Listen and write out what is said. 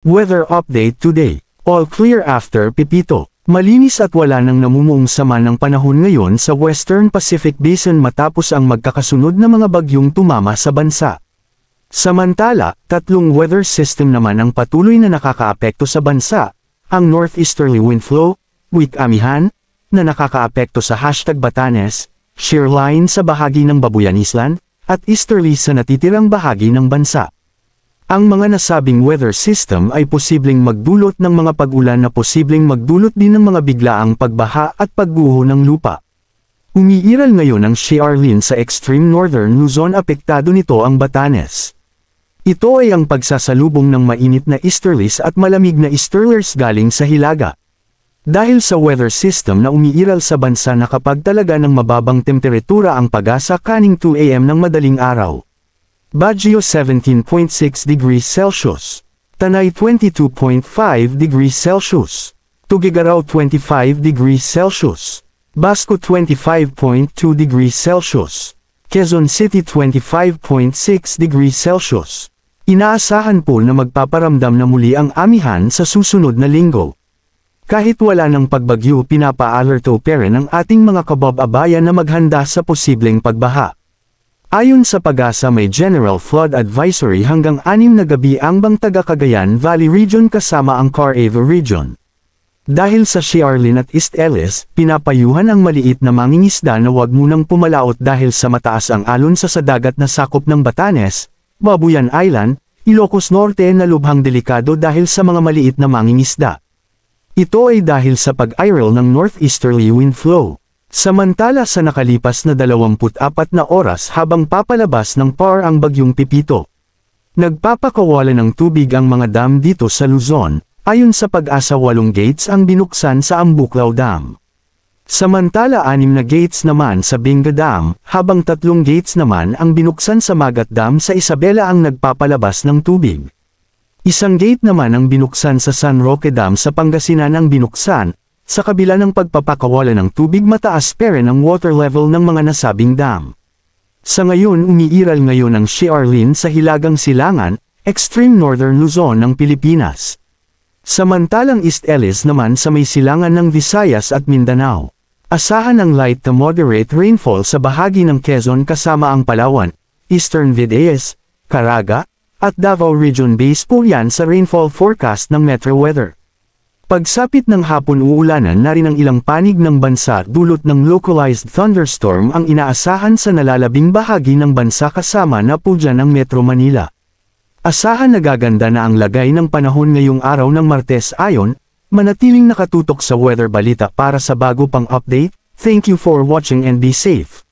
Weather update today. All clear after Pipito. Malinis at wala nang namumuong sama ng panahon ngayon sa Western Pacific Basin matapos ang magkakasunod na mga bagyong tumama sa bansa. Samantala, tatlong weather system naman ang patuloy na nakakaapekto sa bansa. Ang northeasterly wind flow, weak amihan, na nakakaapekto sa #Batanes, shear line sa bahagi ng Babuyan Island, at easterly sa natitirang bahagi ng bansa. Ang mga nasabing weather system ay posibleng magdulot ng mga pag-ulan na posibleng magdulot din ng mga biglaang pagbaha at pagguho ng lupa. Umiiral ngayon ang Shearlin sa extreme northern Luzon, apektado nito ang Batanes. Ito ay ang pagsasalubong ng mainit na easterlies at malamig na easterlies galing sa Hilaga. Dahil sa weather system na umiiral sa bansa na kapag talaga ng mababang temperatura ang pag-asa kaning 2 AM ng madaling araw. Baguio 17.6 degrees Celsius. Tanay 22.5 degrees Celsius. Tuguegarao 25 degrees Celsius. Basco 25.2 degrees Celsius. Quezon City 25.6 degrees Celsius. Inaasahan po na magpaparamdam na muli ang amihan sa susunod na linggo. Kahit wala ng pagbagyo, pinapa-alerto pa rin ang ating mga kababayan na maghanda sa posibleng pagbaha. Ayon sa Pag-asa, may General Flood Advisory hanggang 6 na gabi ang Bangtaga Cagayan Valley Region kasama ang Caraeva Region. Dahil sa Shearlin at East Ellis, pinapayuhan ang maliit na mangingisda na huwag munang pumalaot dahil sa mataas ang alon sa dagat na sakop ng Batanes, Babuyan Island, Ilocos Norte na lubhang delikado dahil sa mga maliit na mangingisda. Ito ay dahil sa pag-iral ng northeasterly wind flow. Samantala sa nakalipas na 24 na oras habang papalabas ng PAR ang bagyong Pipito. Nagpapakawala ng tubig ang mga dam dito sa Luzon, ayon sa Pag-asa 8 gates ang binuksan sa Ambuclao Dam. Samantala 6 na gates naman sa Benga Dam, habang 3 gates naman ang binuksan sa Magat Dam sa Isabela ang nagpapalabas ng tubig. Isang gate naman ang binuksan sa San Roque Dam sa Pangasinan ang binuksan. Sa kabila ng pagpapakawala ng tubig, mataas pa rin ang water level ng mga nasabing dam. Sa ngayon umiiral ngayon ang Shearlin sa Hilagang Silangan, extreme northern Luzon ng Pilipinas. Samantalang East Ellis naman sa may silangan ng Visayas at Mindanao. Asahan ang light to moderate rainfall sa bahagi ng Quezon kasama ang Palawan, Eastern Visayas, Caraga, at Davao Region. Base po yan sa rainfall forecast ng Metro Weather. Pagsapit ng hapon uulanan na rin ang ilang panig ng bansa dulot ng localized thunderstorm ang inaasahan sa nalalabing bahagi ng bansa kasama na po dyan ang Metro Manila. Asahan na gaganda na ang lagay ng panahon ngayong araw ng Martes ayon, manatiling nakatutok sa weather balita para sa bago pang update. Thank you for watching and be safe.